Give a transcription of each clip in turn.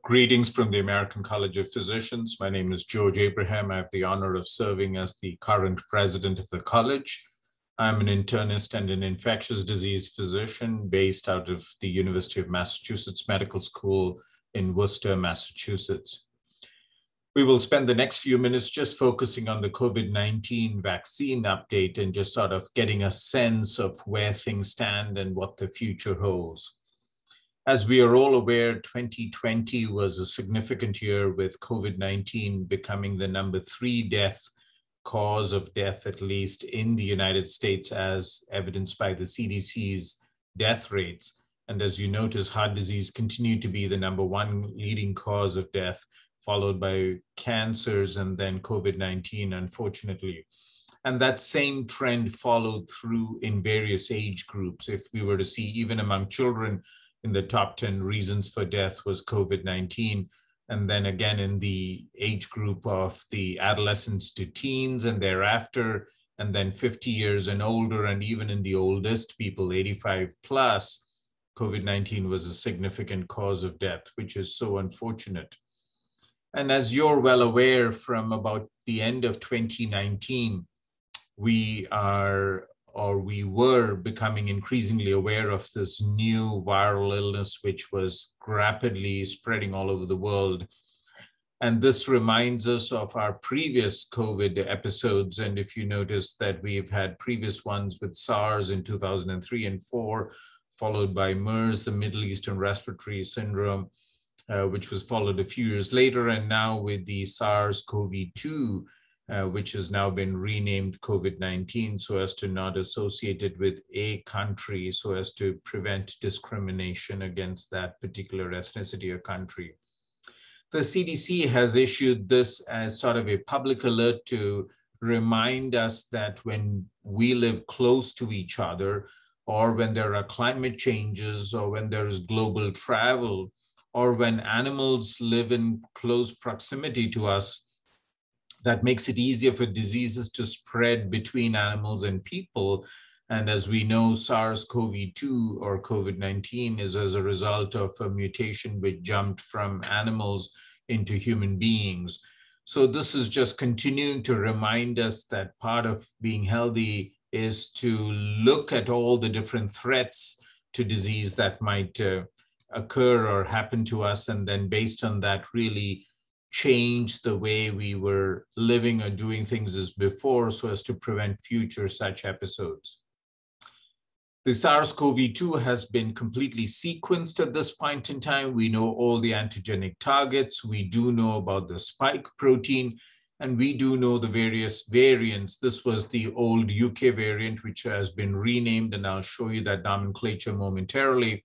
Greetings from the American College of Physicians. My name is George Abraham. I have the honor of serving as the current president of the college. I'm an internist and an infectious disease physician based out of the University of Massachusetts Medical School in Worcester, Massachusetts. We will spend the next few minutes just focusing on the COVID-19 vaccine update and just sort of getting a sense of where things stand and what the future holds. As we are all aware, 2020 was a significant year with COVID-19 becoming the #3 cause of death, at least in the United States, as evidenced by the CDC's death rates. And as you notice, heart disease continued to be the #1 leading cause of death, followed by cancers and then COVID-19, unfortunately. And that same trend followed through in various age groups. If we were to see even among children, in the top 10 reasons for death was COVID-19. And then again, in the age group of the adolescents to teens and thereafter, and then 50 years and older, and even in the oldest people, 85 plus, COVID-19 was a significant cause of death, which is so unfortunate. And as you're well aware, from about the end of 2019, we were becoming increasingly aware of this new viral illness, which was rapidly spreading all over the world. And this reminds us of our previous COVID episodes. And if you notice that we've had previous ones with SARS in 2003 and 4, followed by MERS, the Middle Eastern Respiratory Syndrome, which was followed a few years later, and now with the SARS-CoV-2, which has now been renamed COVID-19 so as to not associate it with a country, so as to prevent discrimination against that particular ethnicity or country. The CDC has issued this as sort of a public alert to remind us that when we live close to each other, or when there are climate changes, or when there is global travel, or when animals live in close proximity to us, that makes it easier for diseases to spread between animals and people. And as we know, SARS-CoV-2 or COVID-19 is as a result of a mutation which jumped from animals into human beings. So this is just continuing to remind us that part of being healthy is to look at all the different threats to disease that might occur or happen to us, and then based on that, really change the way we were living or doing things as before so as to prevent future such episodes. The SARS-CoV-2 has been completely sequenced at this point in time. We know all the antigenic targets. We do know about the spike protein, and we do know the various variants. This was the old UK variant, which has been renamed, and I'll show you that nomenclature momentarily.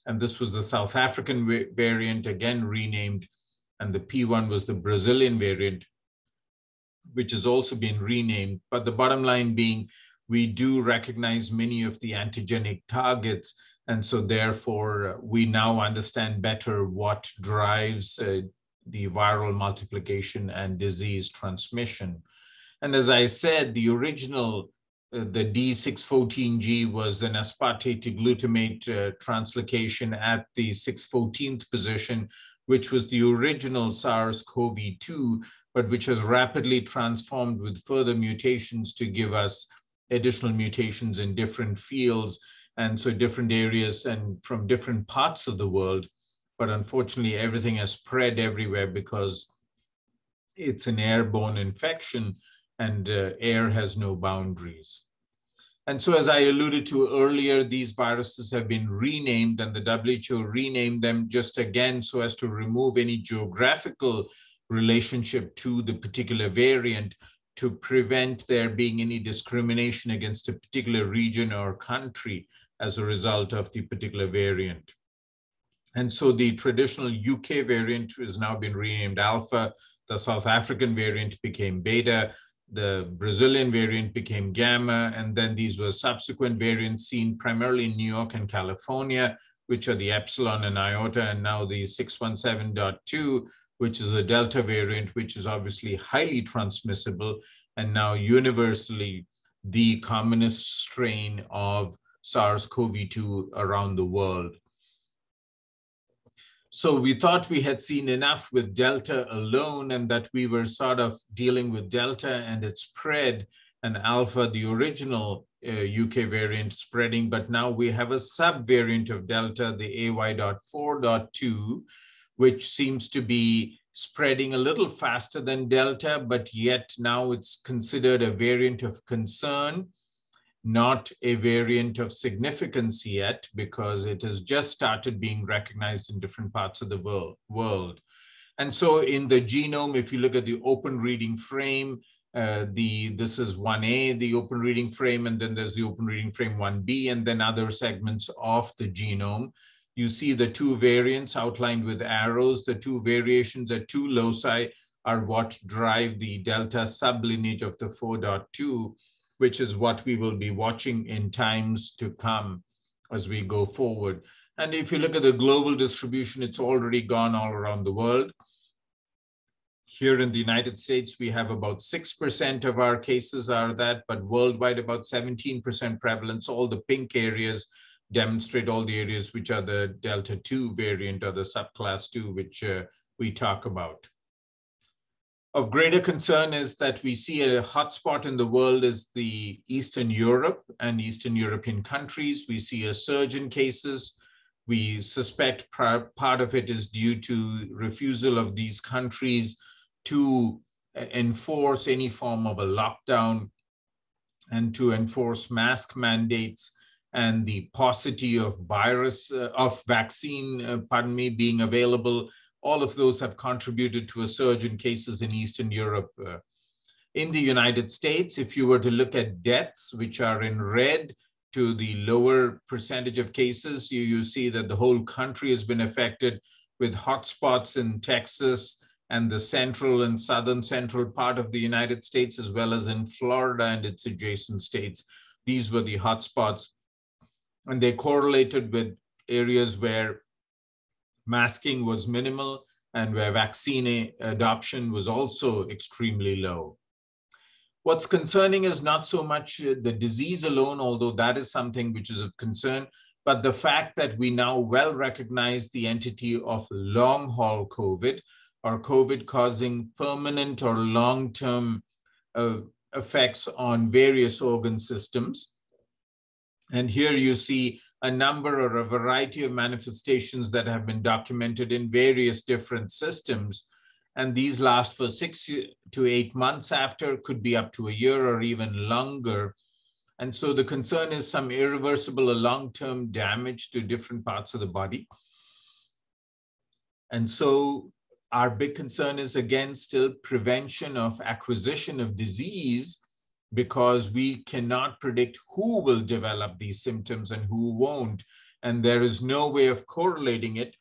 And this was the South African variant, again renamed. And the P1 was the Brazilian variant, which has also been renamed. But the bottom line being, we do recognize many of the antigenic targets. And so therefore, we now understand better what drives the viral multiplication and disease transmission. And as I said, the original, the D614G was an aspartate to glutamate translocation at the 614th position, which was the original SARS-CoV-2, but which has rapidly transformed with further mutations to give us additional mutations in different fields, and so different areas and from different parts of the world. But unfortunately, everything has spread everywhere because it's an airborne infection, and air has no boundaries. And so, as I alluded to earlier, these viruses have been renamed, and the WHO renamed them just again so as to remove any geographical relationship to the particular variant, to prevent there being any discrimination against a particular region or country as a result of the particular variant. And so the traditional UK variant has now been renamed Alpha, the South African variant became Beta, the Brazilian variant became Gamma, and then these were subsequent variants seen primarily in New York and California, which are the Epsilon and Iota, and now the 617.2, which is a Delta variant, which is obviously highly transmissible, and now universally the commonest strain of SARS-CoV-2 around the world. So we thought we had seen enough with Delta alone and that we were sort of dealing with Delta and its spread and Alpha, the original UK variant spreading, but now we have a subvariant of Delta, the AY.4.2, which seems to be spreading a little faster than Delta, but yet now it's considered a variant of concern, not a variant of significance yet, because it has just started being recognized in different parts of the world. And so in the genome, if you look at the open reading frame, this is 1A, the open reading frame, and then there's the open reading frame 1B, and then other segments of the genome. You see the two variants outlined with arrows. The two variations at two loci are what drive the Delta sublineage of the 4.2, which is what we will be watching in times to come as we go forward. And if you look at the global distribution, it's already gone all around the world. Here in the United States, we have about 6% of our cases are that, but worldwide about 17% prevalence. All the pink areas demonstrate all the areas which are the Delta 2 variant or the subclass 2, which we talk about. Of greater concern is that we see a hotspot in the world is the Eastern Europe and Eastern European countries. We see a surge in cases. We suspect part of it is due to refusal of these countries to enforce any form of a lockdown and to enforce mask mandates, and the paucity of vaccine being available. All of those have contributed to a surge in cases in Eastern Europe. In the United States, if you were to look at deaths, which are in red to the lower percentage of cases, you see that the whole country has been affected, with hotspots in Texas and the central and southern central part of the United States, as well as in Florida and its adjacent states. These were the hotspots, and they correlated with areas where masking was minimal and where vaccine adoption was also extremely low. What's concerning is not so much the disease alone, although that is something which is of concern, but the fact that we now well recognize the entity of long-haul COVID, or COVID causing permanent or long-term effects on various organ systems. And here you see a number or a variety of manifestations that have been documented in various different systems. And these last for 6 to 8 months after, could be up to a year or even longer. And so the concern is some irreversible or long-term damage to different parts of the body. And so our big concern is, again, still prevention of acquisition of disease, because we cannot predict who will develop these symptoms and who won't. And there is no way of correlating it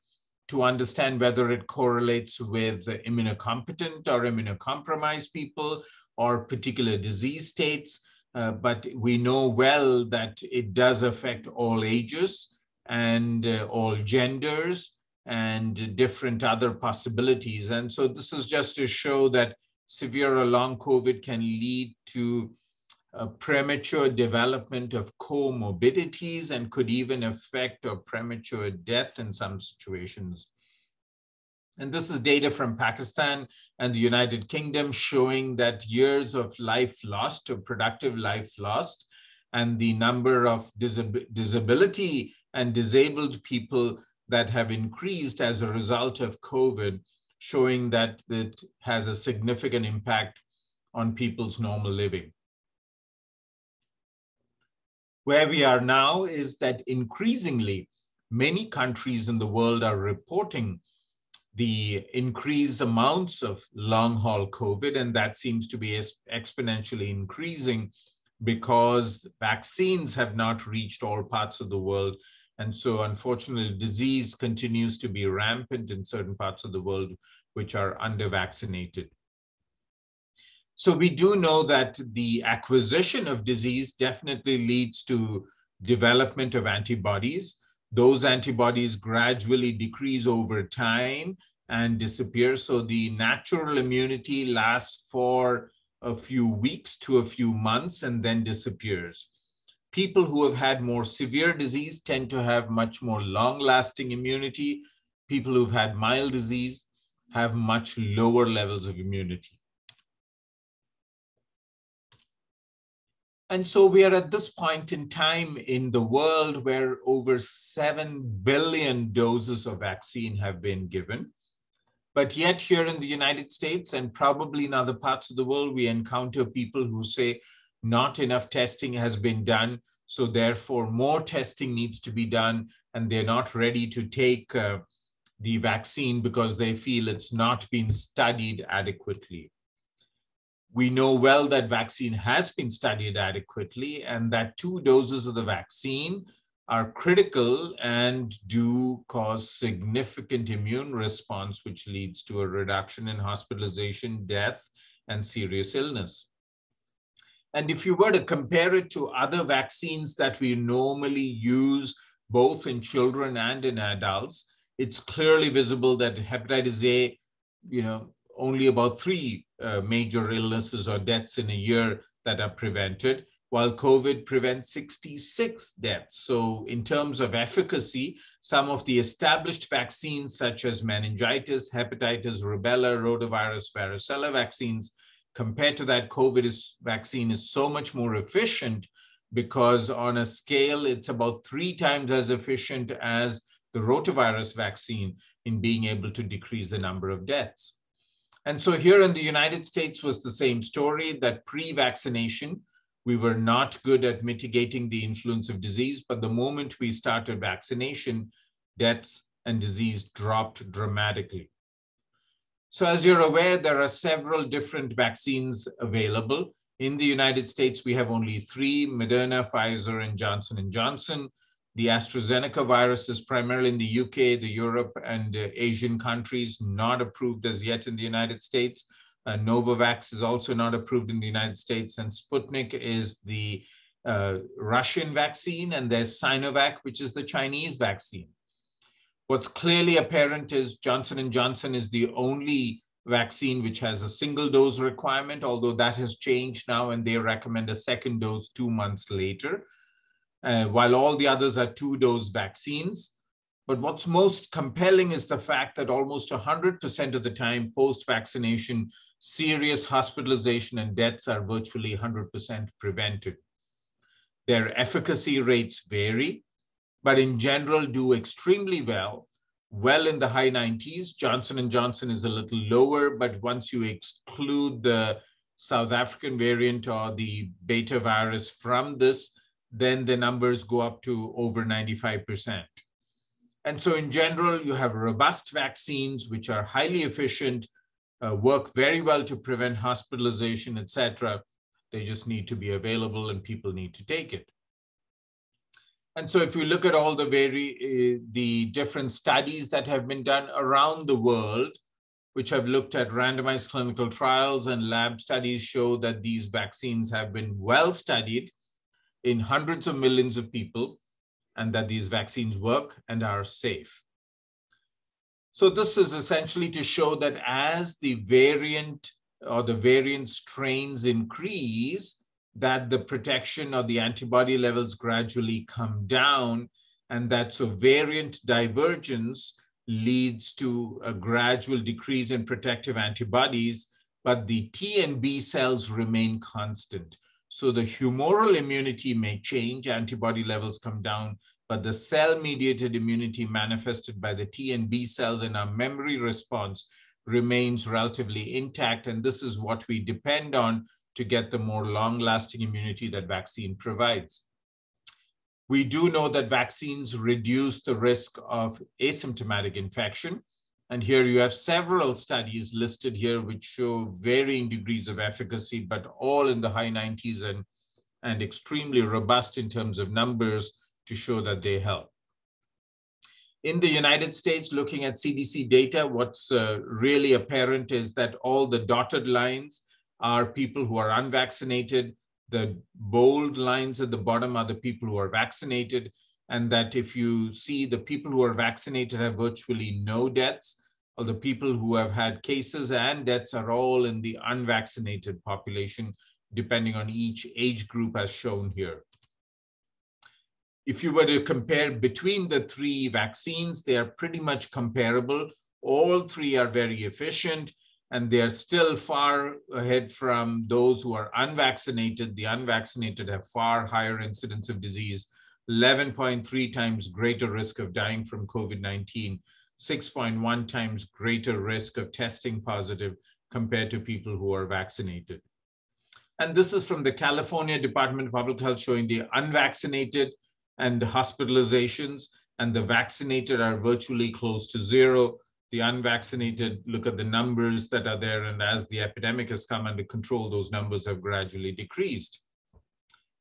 to understand whether it correlates with the immunocompetent or immunocompromised people or particular disease states. But we know well that it does affect all ages and all genders and different other possibilities. And so this is just to show that severe or long COVID can lead to a premature development of comorbidities and could even affect or premature death in some situations. And this is data from Pakistan and the United Kingdom showing that years of life lost or productive life lost, and the number of disability and disabled people that have increased as a result of COVID, showing that it has a significant impact on people's normal living. Where we are now is that increasingly, many countries in the world are reporting the increased amounts of long-haul COVID, and that seems to be exponentially increasing because vaccines have not reached all parts of the world. And so unfortunately, disease continues to be rampant in certain parts of the world which are under-vaccinated. So we do know that the acquisition of disease definitely leads to development of antibodies. Those antibodies gradually decrease over time and disappear. So the natural immunity lasts for a few weeks to a few months and then disappears. People who have had more severe disease tend to have much more long-lasting immunity, people who've had mild disease have much lower levels of immunity. And so we are at this point in time in the world where over 7 billion doses of vaccine have been given. But yet here in the United States and probably in other parts of the world, we encounter people who say not enough testing has been done, so therefore more testing needs to be done, and they're not ready to take the vaccine because they feel it's not been studied adequately. We know well that vaccine has been studied adequately and that 2 doses of the vaccine are critical and do cause significant immune response, which leads to a reduction in hospitalization, death, and serious illness. And if you were to compare it to other vaccines that we normally use both in children and in adults, it's clearly visible that hepatitis A, only about 3 major illnesses or deaths in a year that are prevented, while COVID prevents 66 deaths. So in terms of efficacy, some of the established vaccines such as meningitis, hepatitis, rubella, rotavirus, varicella vaccines, compared to that, COVID vaccine is so much more efficient because on a scale, it's about 3 times as efficient as the rotavirus vaccine in being able to decrease the number of deaths. And so here in the United States was the same story, that pre-vaccination, we were not good at mitigating the influence of disease, but the moment we started vaccination, deaths and disease dropped dramatically. So as you're aware, there are several different vaccines available. In the United States, we have only 3, Moderna, Pfizer, and Johnson & Johnson. The AstraZeneca virus is primarily in the UK, the Europe, and Asian countries, not approved as yet in the United States. Novavax is also not approved in the United States, and Sputnik is the Russian vaccine, and there's Sinovac, which is the Chinese vaccine. What's clearly apparent is Johnson & Johnson is the only vaccine which has a single dose requirement, although that has changed now, and they recommend a second dose 2 months later. While all the others are 2-dose vaccines. But what's most compelling is the fact that almost 100% of the time post-vaccination, serious hospitalization and deaths are virtually 100% prevented. Their efficacy rates vary, but in general do extremely well in the high 90s. Johnson & Johnson is a little lower, but once you exclude the South African variant or the beta virus from this, then the numbers go up to over 95%. And so in general, you have robust vaccines, which are highly efficient, work very well to prevent hospitalization, etc. They just need to be available and people need to take it. And so if you look at all the different studies that have been done around the world, which have looked at randomized clinical trials and lab studies, show that these vaccines have been well studied in hundreds of millions of people, and that these vaccines work and are safe. So this is essentially to show that as the variant or the variant strains increase, that the protection or the antibody levels gradually come down, and that so variant divergence leads to a gradual decrease in protective antibodies, but the T and B cells remain constant. So the humoral immunity may change, antibody levels come down, but the cell-mediated immunity manifested by the T and B cells in our memory response remains relatively intact. And this is what we depend on to get the more long-lasting immunity that vaccine provides. We do know that vaccines reduce the risk of asymptomatic infection. And here you have several studies listed here which show varying degrees of efficacy, but all in the high 90s and extremely robust in terms of numbers to show that they help. In the United States, looking at CDC data, what's really apparent is that all the dotted lines are people who are unvaccinated. The bold lines at the bottom are the people who are vaccinated, and that if you see the people who are vaccinated have virtually no deaths, or the people who have had cases and deaths are all in the unvaccinated population, depending on each age group as shown here. if you were to compare between the three vaccines, they are pretty much comparable. All three are very efficient, and they are still far ahead from those who are unvaccinated. The unvaccinated have far higher incidence of disease, 11.3 times greater risk of dying from COVID-19, 6.1 times greater risk of testing positive compared to people who are vaccinated. And this is from the California Department of Public Health showing the unvaccinated and hospitalizations, and the vaccinated are virtually close to zero. The unvaccinated, look at the numbers that are there, and as the epidemic has come under control, those numbers have gradually decreased.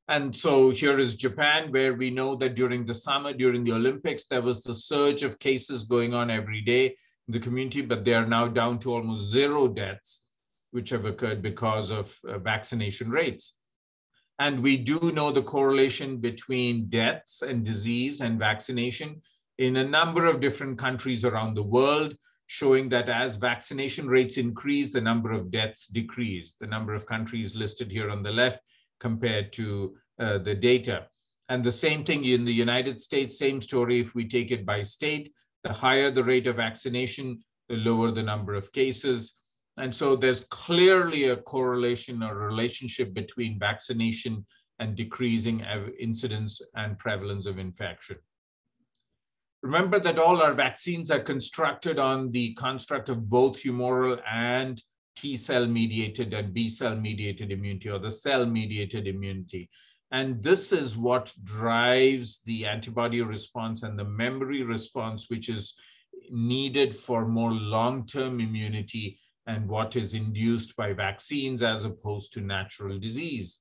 And so here is Japan, where we know that during the summer, during the Olympics, there was a surge of cases going on every day in the community, but they are now down to almost zero deaths, which have occurred because of vaccination rates. And we do know the correlation between deaths and disease and vaccination in a number of different countries around the world, showing that as vaccination rates increase, the number of deaths decrease. The number of countries listed here on the left compared to the data. And the same thing in the United States, same story if we take it by state. The higher the rate of vaccination, the lower the number of cases. And so there's clearly a correlation or relationship between vaccination and decreasing incidence and prevalence of infection. Remember that all our vaccines are constructed on the construct of both humoral and T-cell mediated and B-cell mediated immunity, or the cell mediated immunity. And this is what drives the antibody response and the memory response, which is needed for more long-term immunity and what is induced by vaccines as opposed to natural disease.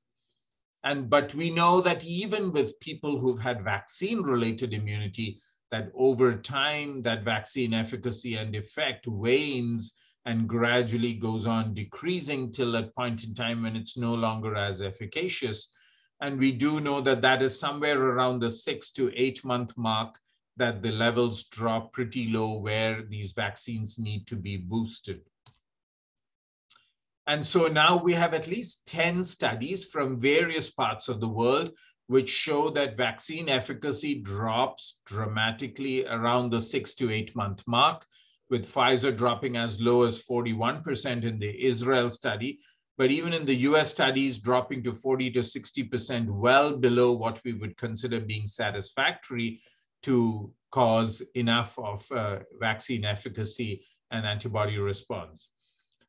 But we know that even with people who've had vaccine-related immunity, that over time, that vaccine efficacy and effect wanes and gradually goes on decreasing till a point in time when it's no longer as efficacious. And we do know that that is somewhere around the 6 to 8 month mark that the levels drop pretty low where these vaccines need to be boosted. And so now we have at least 10 studies from various parts of the world which show that vaccine efficacy drops dramatically around the 6 to 8 month mark, with Pfizer dropping as low as 41% in the Israel study, but even in the US studies dropping to 40 to 60%, well below what we would consider being satisfactory to cause enough of vaccine efficacy and antibody response.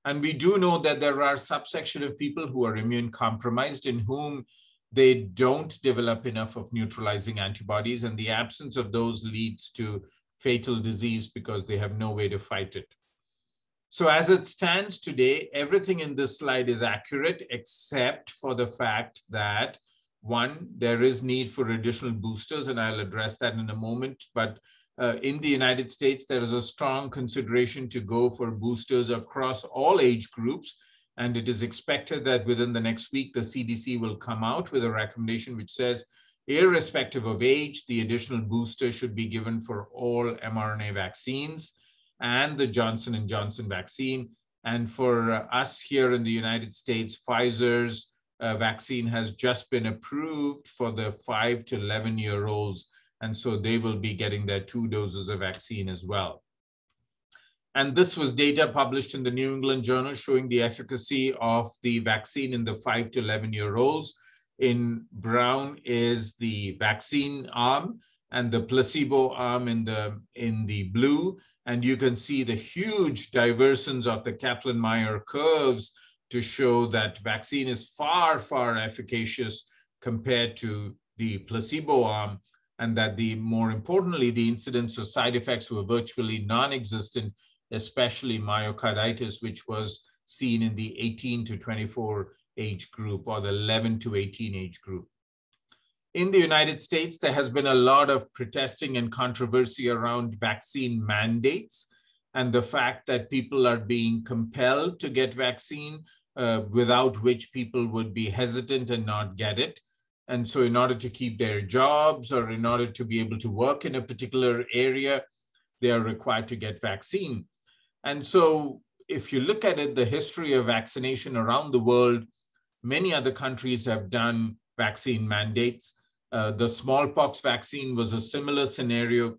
And we do know that there are subsection of people who are immune compromised in whom they don't develop enough of neutralizing antibodies, and the absence of those leads to fatal disease because they have no way to fight it. So as it stands today, everything in this slide is accurate except for the fact that, one, there is need for additional boosters, and I'll address that in a moment. But in the United States, there is a strong consideration to go for boosters across all age groups. And it is expected that within the next week, the CDC will come out with a recommendation which says, irrespective of age, the additional booster should be given for all mRNA vaccines and the Johnson & Johnson vaccine. And for us here in the United States, Pfizer's vaccine has just been approved for the 5 to 11-year-olds. And so they will be getting their 2 doses of vaccine as well. And this was data published in the New England Journal showing the efficacy of the vaccine in the 5 to 11-year-olds. In brown is the vaccine arm and the placebo arm in the blue. And you can see the huge divergence of the Kaplan-Meier curves to show that vaccine is far, far efficacious compared to the placebo arm, and that more importantly, the incidence of side effects were virtually non-existent, especially myocarditis, which was seen in the 18 to 24 age group or the 11 to 18 age group. In the United States, there has been a lot of protesting and controversy around vaccine mandates and the fact that people are being compelled to get vaccine, without which people would be hesitant and not get it. And so in order to keep their jobs or in order to be able to work in a particular area, they are required to get vaccine. And so if you look at it, the history of vaccination around the world, many other countries have done vaccine mandates. The smallpox vaccine was a similar scenario.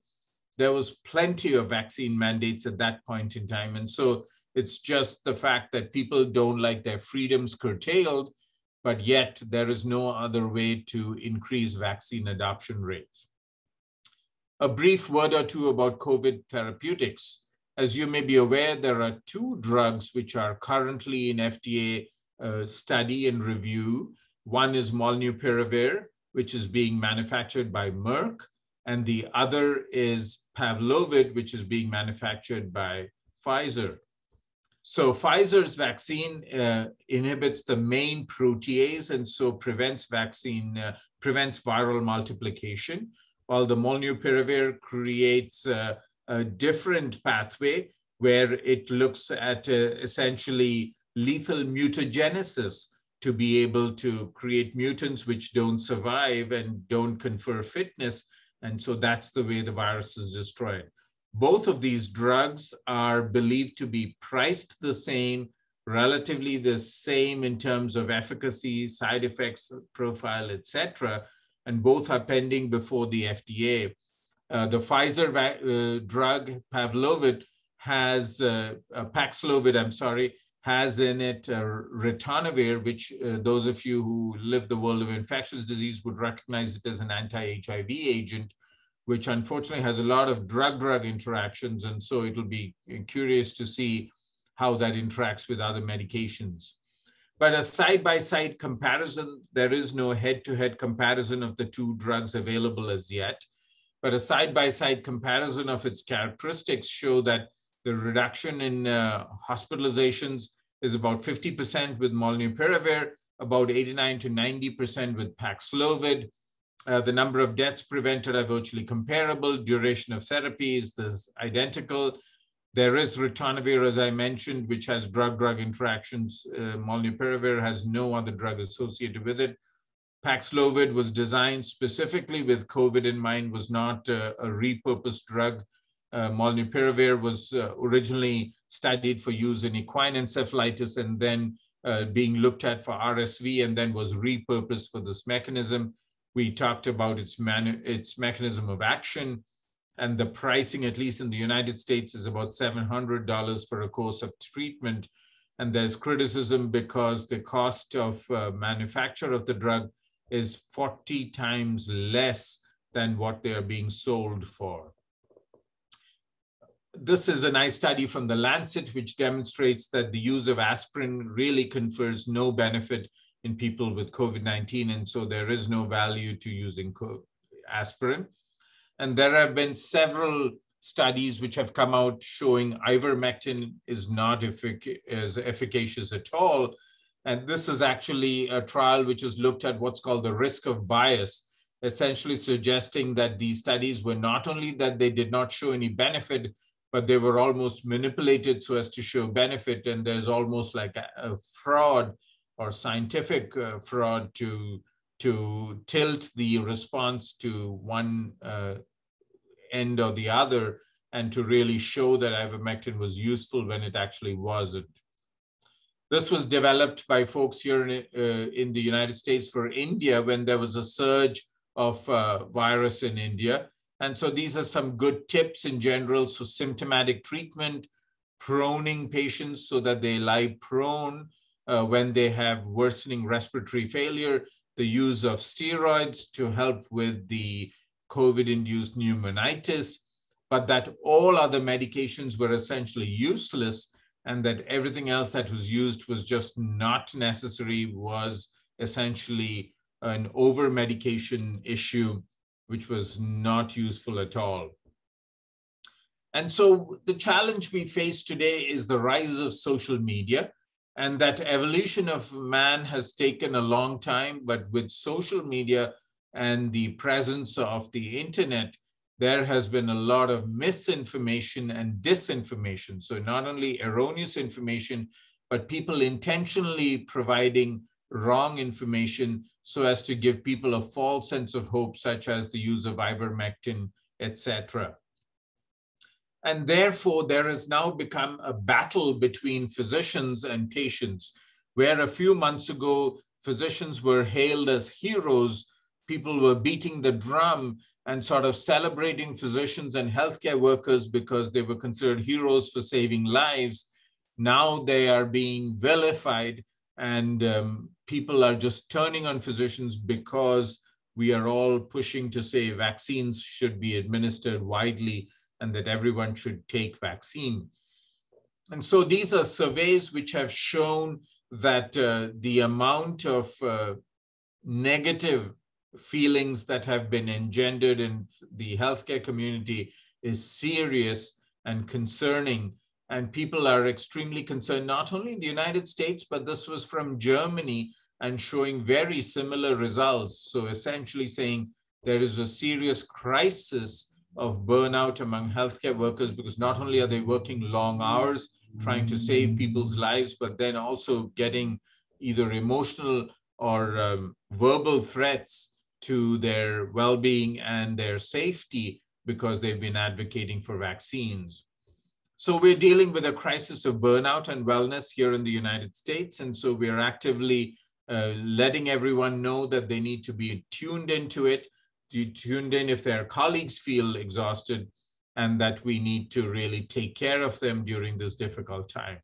There was plenty of vaccine mandates at that point in time. And so it's just the fact that people don't like their freedoms curtailed, but yet there is no other way to increase vaccine adoption rates. A brief word or two about COVID therapeutics. As you may be aware, there are 2 drugs which are currently in FDA study and review. One is molnupiravir, which is being manufactured by Merck, and the other is Paxlovid, which is being manufactured by Pfizer. So Pfizer's vaccine inhibits the main protease and so prevents viral multiplication, while the molnupiravir creates a different pathway where it looks at essentially lethal mutagenesis to be able to create mutants which don't survive and don't confer fitness. And so that's the way the virus is destroyed. Both of these drugs are believed to be priced the same, relatively the same in terms of efficacy, side effects profile, etc. And both are pending before the FDA. The Pfizer drug Paxlovid has has in it ritonavir, which those of you who live the world of infectious disease would recognize it as an anti-HIV agent, which unfortunately has a lot of drug-drug interactions. And so it'll be curious to see how that interacts with other medications. But a side-by-side comparison, there is no head-to-head comparison of the 2 drugs available as yet. But a side-by-side comparison of its characteristics show that the reduction in hospitalizations is about 50% with molnupiravir, about 89 to 90% with Paxlovid. The number of deaths prevented are virtually comparable. Duration of therapy is identical. There is ritonavir, as I mentioned, which has drug-drug interactions. Molnupiravir has no other drug associated with it. Paxlovid was designed specifically with COVID in mind, was not a repurposed drug. Molnupiravir was originally studied for use in equine encephalitis and then being looked at for RSV and then was repurposed for this mechanism. We talked about its mechanism of action, and the pricing, at least in the United States, is about $700 for a course of treatment. And there's criticism because the cost of manufacture of the drug is 40 times less than what they are being sold for. This is a nice study from the Lancet, which demonstrates that the use of aspirin really confers no benefit in people with COVID-19, and so there is no value to using aspirin. And there have been several studies which have come out showing ivermectin is not as efficacious at all. And this is actually a trial which has looked at what's called the risk of bias, essentially suggesting that these studies were not only that they did not show any benefit, but they were almost manipulated so as to show benefit. And there's almost like a fraud or scientific fraud to tilt the response to one end or the other and to really show that ivermectin was useful when it actually wasn't. This was developed by folks here in the United States for India when there was a surge of virus in India. And so these are some good tips in general. So symptomatic treatment, proning patients so that they lie prone when they have worsening respiratory failure, the use of steroids to help with the COVID-induced pneumonitis, but that all other medications were essentially useless and that everything else that was used was just not necessary, was essentially an over-medication issue, which was not useful at all. And so the challenge we face today is the rise of social media, and that evolution of man has taken a long time, but with social media and the presence of the internet, there has been a lot of misinformation and disinformation. So not only erroneous information, but people intentionally providing wrong information so as to give people a false sense of hope, such as the use of ivermectin, etc. And therefore, there has now become a battle between physicians and patients, where a few months ago, physicians were hailed as heroes. people were beating the drum and sort of celebrating physicians and healthcare workers because they were considered heroes for saving lives. Now they are being vilified, and people are just turning on physicians because we are all pushing to say vaccines should be administered widely and that everyone should take vaccine. And so these are surveys which have shown that the amount of negative feelings that have been engendered in the healthcare community is serious and concerning. And people are extremely concerned, not only in the United States, but this was from Germany and showing very similar results. So essentially saying there is a serious crisis of burnout among healthcare workers, because not only are they working long hours trying to save people's lives, but then also getting either emotional or verbal threats to their well-being and their safety because they've been advocating for vaccines. So we're dealing with a crisis of burnout and wellness here in the United States. And so we're actively letting everyone know that they need to be tuned into it, tuned in if their colleagues feel exhausted, and that we need to really take care of them during this difficult time.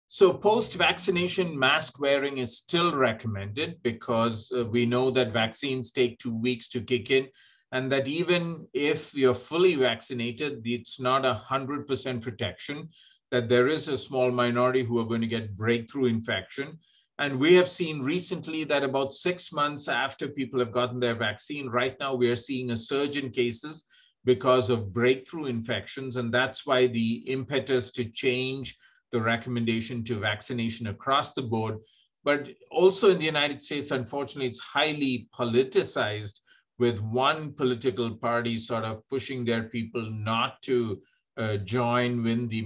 So post-vaccination mask wearing is still recommended because we know that vaccines take 2 weeks to kick in, and that even if you're fully vaccinated, it's not 100% protection, that there is a small minority who are going to get breakthrough infection. And we have seen recently that about 6 months after people have gotten their vaccine, right now we are seeing a surge in cases because of breakthrough infections. And that's why the impetus to change the recommendation to vaccination across the board. But also in the United States, unfortunately, it's highly politicized, with one political party sort of pushing their people not to join in the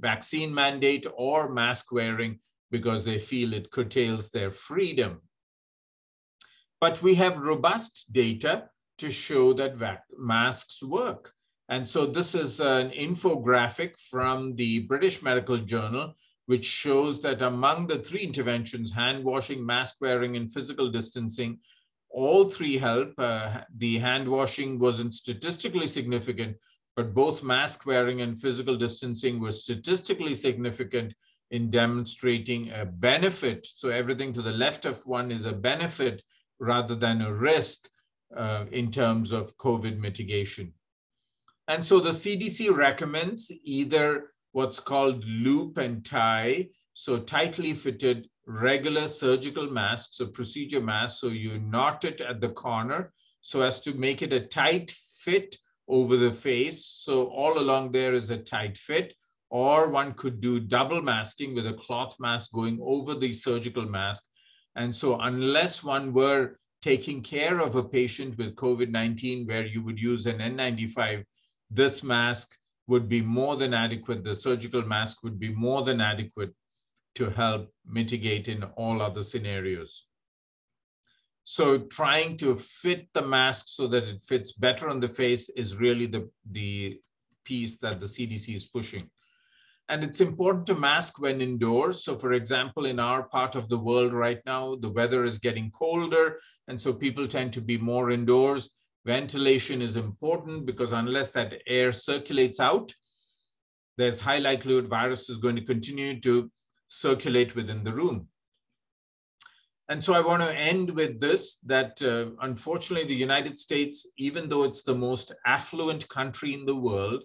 vaccine mandate or mask wearing because they feel it curtails their freedom. But we have robust data to show that masks work. And so this is an infographic from the British Medical Journal, which shows that among the 3 interventions, hand washing, mask wearing, and physical distancing, all 3 help. The hand washing wasn't statistically significant, but both mask wearing and physical distancing were statistically significant in demonstrating a benefit. So everything to the left of one is a benefit rather than a risk in terms of COVID mitigation. And so the CDC recommends either what's called loop and tie, so tightly fitted regular surgical masks, or procedure masks. So you knot it at the corner so as to make it a tight fit over the face. So all along there is a tight fit. Or one could do double masking with a cloth mask going over the surgical mask. And so unless one were taking care of a patient with COVID-19 where you would use an N95, this mask would be more than adequate. The surgical mask would be more than adequate to help mitigate in all other scenarios. So trying to fit the mask so that it fits better on the face is really the piece that the CDC is pushing. And it's important to mask when indoors. So for example, in our part of the world right now, the weather is getting colder. And so people tend to be more indoors. Ventilation is important because unless that air circulates out, there's high likelihood virus is going to continue to circulate within the room. And so I want to end with this, that unfortunately the United States, even though it's the most affluent country in the world,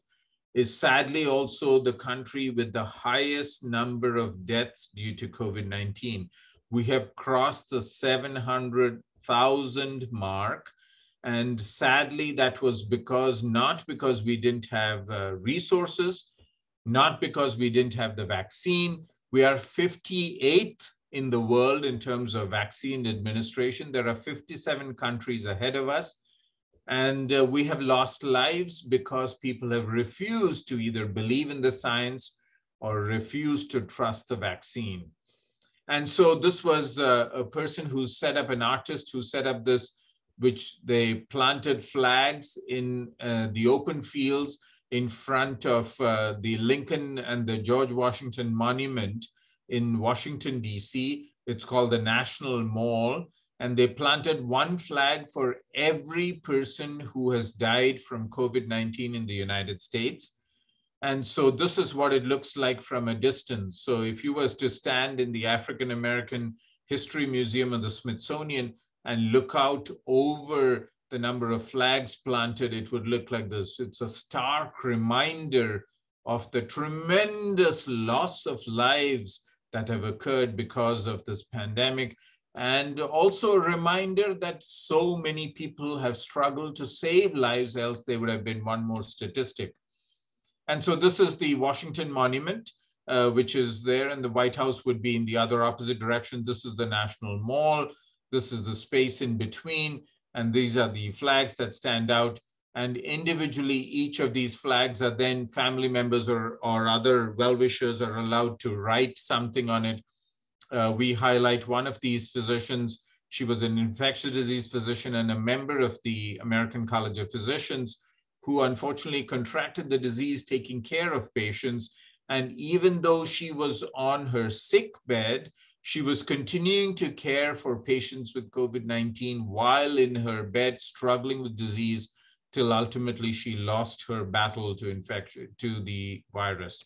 is sadly also the country with the highest number of deaths due to COVID-19. We have crossed the 700,000 mark. And sadly, that was not because we didn't have resources, not because we didn't have the vaccine. We are 58th in the world in terms of vaccine administration. There are 57 countries ahead of us. And we have lost lives because people have refused to either believe in the science or refused to trust the vaccine. And so this was a person who set up, an artist who set up this, which they planted flags in the open fields in front of the Lincoln and the George Washington Monument in Washington, D.C. It's called the National Mall. and they planted one flag for every person who has died from COVID-19 in the United States. And so this is what it looks like from a distance. So if you was to stand in the African American History Museum of the Smithsonian and look out over the number of flags planted, it would look like this. It's a stark reminder of the tremendous loss of lives that have occurred because of this pandemic, and also a reminder that so many people have struggled to save lives, else they would have been one more statistic. And so this is the Washington Monument, which is there, and the White House would be in the other opposite direction. This is the National Mall. This is the space in between, and these are the flags that stand out. And individually, each of these flags are then family members or other well-wishers are allowed to write something on it. We highlight one of these physicians. She was an infectious disease physician and a member of the American College of Physicians, who unfortunately contracted the disease taking care of patients. And even though she was on her sick bed, she was continuing to care for patients with COVID-19 while in her bed, struggling with disease, till ultimately she lost her battle to the virus.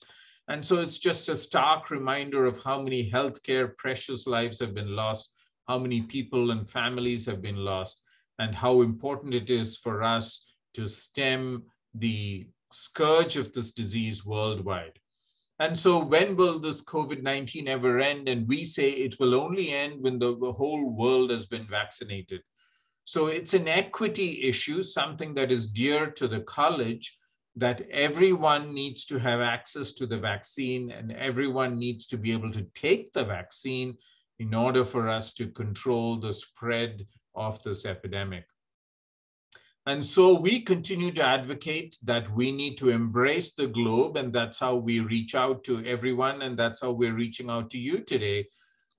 And so it's just a stark reminder of how many healthcare precious lives have been lost, how many people and families have been lost, and how important it is for us to stem the scourge of this disease worldwide. And so when will this COVID-19 ever end? And we say it will only end when the whole world has been vaccinated. So it's an equity issue, something that is dear to the college, that everyone needs to have access to the vaccine and everyone needs to be able to take the vaccine in order for us to control the spread of this epidemic. And so we continue to advocate that we need to embrace the globe, and that's how we reach out to everyone, and that's how we're reaching out to you today,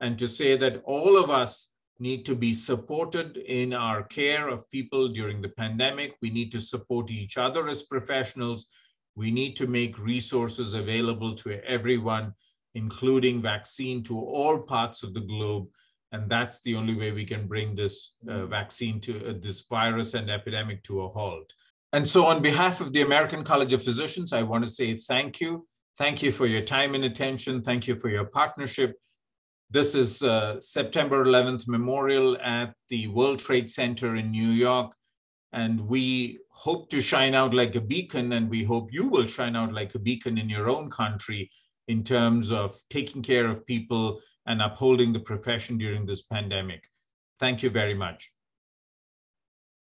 and to say that all of us need to be supported in our care of people during the pandemic. We need to support each other as professionals. We need to make resources available to everyone, including vaccine to all parts of the globe. And that's the only way we can bring this vaccine to this virus and epidemic to a halt. And so on behalf of the American College of Physicians, I want to say thank you. Thank you for your time and attention. Thank you for your partnership. This is September 11th Memorial at the World Trade Center in New York. And we hope to shine out like a beacon, and we hope you will shine out like a beacon in your own country in terms of taking care of people and upholding the profession during this pandemic. Thank you very much.